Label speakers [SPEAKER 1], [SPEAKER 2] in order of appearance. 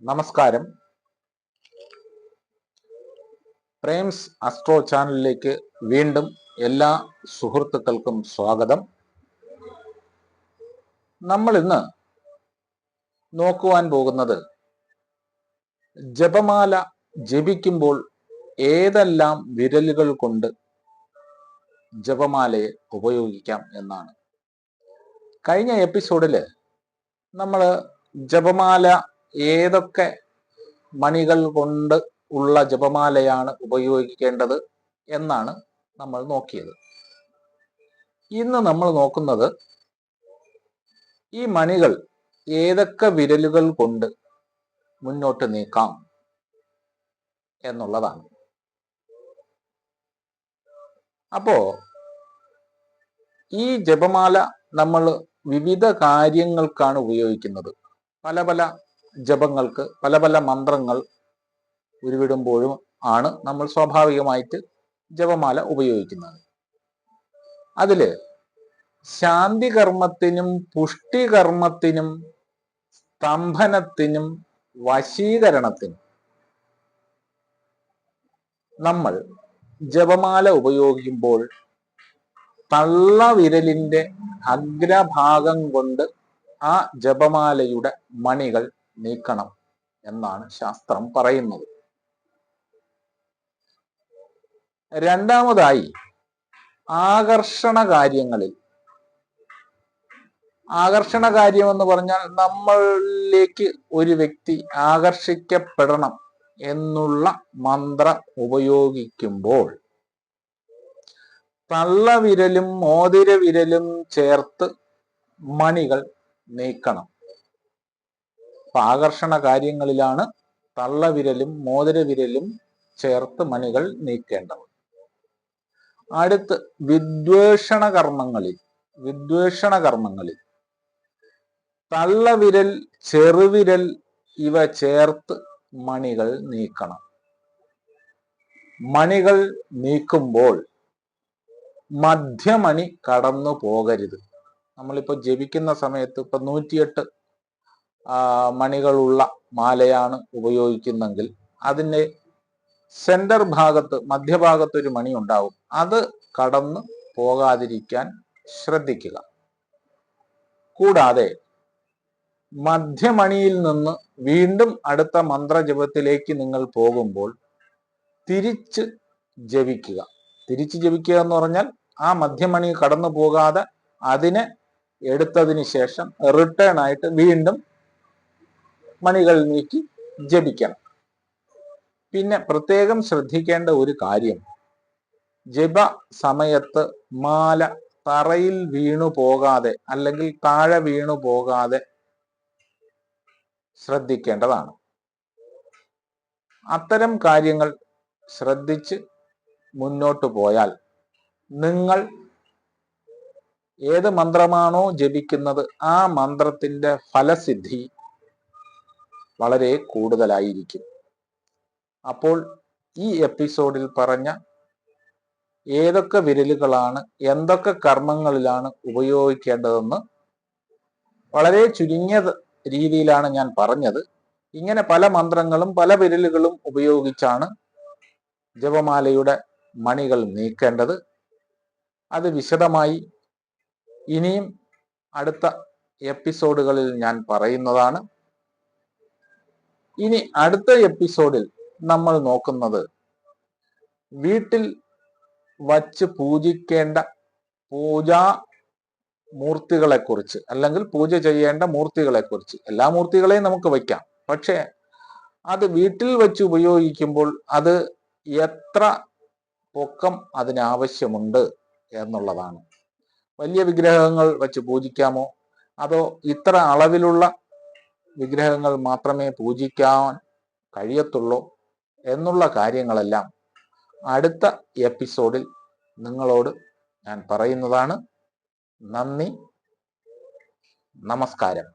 [SPEAKER 1] നമസ്കാരം. പ്രേംസ് അസ്ട്രോ ചാനലിലേക്ക് വീണ്ടും എല്ലാ സുഹൃത്തുക്കൾക്കും സ്വാഗതം. നമ്മൾ ഇന്ന് നോക്കുവാൻ പോകുന്നത് ജപമാല ജപിക്കുമ്പോൾ ഏതെല്ലാം വിരലുകൾ കൊണ്ട് ജപമാലയെ ഉപയോഗിക്കാം എന്നാണ്. കഴിഞ്ഞ എപ്പിസോഡില് നമ്മൾ ജപമാല ഏതൊക്കെ മണികൾ കൊണ്ട് ഉള്ള ജപമാലയാണ് ഉപയോഗിക്കേണ്ടത് എന്നാണ് നമ്മൾ നോക്കിയത്. ഇന്ന് നമ്മൾ നോക്കുന്നത് ഈ മണികൾ ഏതൊക്കെ വിരലുകൾ കൊണ്ട് മുന്നോട്ട് നീക്കാം എന്നുള്ളതാണ്. അപ്പോ ഈ ജപമാല നമ്മൾ വിവിധ കാര്യങ്ങൾക്കാണ് ഉപയോഗിക്കുന്നത്. പല പല ജപങ്ങൾക്ക് പല പല മന്ത്രങ്ങൾ ഉരുവിടുമ്പോഴും ആണ് നമ്മൾ സ്വാഭാവികമായിട്ട് ജപമാല ഉപയോഗിക്കുന്നത്. അതില് ശാന്തി കർമ്മത്തിനും പുഷ്ടികർമ്മത്തിനും സ്തംഭനത്തിനും വശീകരണത്തിനും നമ്മൾ ജപമാല ഉപയോഗിക്കുമ്പോൾ തള്ളവിരലിന്റെ അഗ്രഭാഗം കൊണ്ട് ആ ജപമാലയുടെ മണികൾ നീക്കണം എന്നാണ് ശാസ്ത്രം പറയുന്നത്. രണ്ടാമതായി, ആകർഷണ കാര്യങ്ങളിൽ, ആകർഷണ കാര്യം എന്ന് പറഞ്ഞാൽ നമ്മളിലേക്ക് ഒരു വ്യക്തി ആകർഷിക്കപ്പെടണം എന്നുള്ള മന്ത്രം ഉപയോഗിക്കുമ്പോൾ തള്ളവിരലും മോതിര വിരലും ചേർത്ത് മണികൾ നീക്കണം. അപ്പൊ ആകർഷണ കാര്യങ്ങളിലാണ് തള്ളവിരലും മോതിര വിരലും ചേർത്ത് മണികൾ നീക്കേണ്ടത്. അടുത്ത് വിദ്വേഷണ കർമ്മങ്ങളിൽ തള്ളവിരൽ ചെറുവിരൽ ഇവ ചേർത്ത് മണികൾ നീക്കണം. മണികൾ നീക്കുമ്പോൾ മധ്യമണി കടന്നു പോകരുത്. നമ്മളിപ്പോൾ ജപിക്കുന്ന സമയത്ത് ഇപ്പൊ 108 മണികളുള്ള മാലയാണ് ഉപയോഗിക്കുന്നെങ്കിൽ അതിൻ്റെ സെന്റർ ഭാഗത്ത് മധ്യഭാഗത്ത് ഒരു മണി ഉണ്ടാവും. അത് കടന്നു പോകാതിരിക്കാൻ ശ്രദ്ധിക്കുക. കൂടാതെ മധ്യമണിയിൽ നിന്ന് വീണ്ടും അടുത്ത മന്ത്രജപത്തിലേക്ക് നിങ്ങൾ പോകുമ്പോൾ തിരിച്ച് ജപിക്കുക. തിരിച്ച് ജപിക്കുക എന്ന് പറഞ്ഞാൽ ആ മധ്യമണി കടന്നു പോകാതെ അതിനെ എടുത്തതിന് ശേഷം റിട്ടേൺ ആയിട്ട് വീണ്ടും മണികൾ നീക്കി ജപിക്കണം. പിന്നെ പ്രത്യേകം ശ്രദ്ധിക്കേണ്ട ഒരു കാര്യം, ജപ സമയത്ത് മാല തറയിൽ വീണു പോകാതെ അല്ലെങ്കിൽ താഴെ വീണു പോകാതെ ശ്രദ്ധിക്കേണ്ടതാണ്. അത്തരം കാര്യങ്ങൾ ശ്രദ്ധിച്ച് മുന്നോട്ട് പോയാൽ നിങ്ങൾ ഏത് മന്ത്രമാണോ ജപിക്കുന്നത് ആ മന്ത്രത്തിന്റെ ഫലസിദ്ധി വളരെ കൂടുതലായിരിക്കും. അപ്പോൾ ഈ എപ്പിസോഡിൽ പറഞ്ഞ ഏതൊക്കെ വിരലുകളാണ് എന്തൊക്കെ കർമ്മങ്ങളിലാണ് ഉപയോഗിക്കേണ്ടതെന്ന് വളരെ ചുരുങ്ങിയ രീതിയിലാണ് ഞാൻ പറഞ്ഞത്. ഇങ്ങനെ പല മന്ത്രങ്ങളും പല വിരലുകളും ഉപയോഗിച്ചാണ് ജപമാലയുടെ മണികൾ നീക്കേണ്ടത്. അത് വിശദമായി ഇനിയും അടുത്ത എപ്പിസോഡുകളിൽ ഞാൻ പറയുന്നതാണ്. ഇനി അടുത്ത എപ്പിസോഡിൽ നമ്മൾ നോക്കുന്നത് വീട്ടിൽ വച്ച് പൂജിക്കേണ്ട പൂജാ മൂർത്തികളെക്കുറിച്ച് അല്ലെങ്കിൽ പൂജ ചെയ്യേണ്ട മൂർത്തികളെക്കുറിച്ച്. എല്ലാ മൂർത്തികളെയും നമുക്ക് വയ്ക്കാം, പക്ഷേ അത് വീട്ടിൽ വെച്ച് ഉപയോഗിക്കുമ്പോൾ അത് എത്ര പൊക്കം അതിനാവശ്യമുണ്ട് എന്നുള്ളതാണ്. വലിയ വിഗ്രഹങ്ങൾ വെച്ച് പൂജിക്കാമോ അതോ ഇത്ര അളവിലുള്ള വിഗ്രഹങ്ങൾ മാത്രമേ പൂജിക്കാൻ കഴിയത്തുള്ളൂ എന്നുള്ള കാര്യങ്ങളെല്ലാം അടുത്ത എപ്പിസോഡിൽ നിങ്ങളോട് ഞാൻ പറയുന്നതാണ്. നന്ദി, നമസ്കാരം.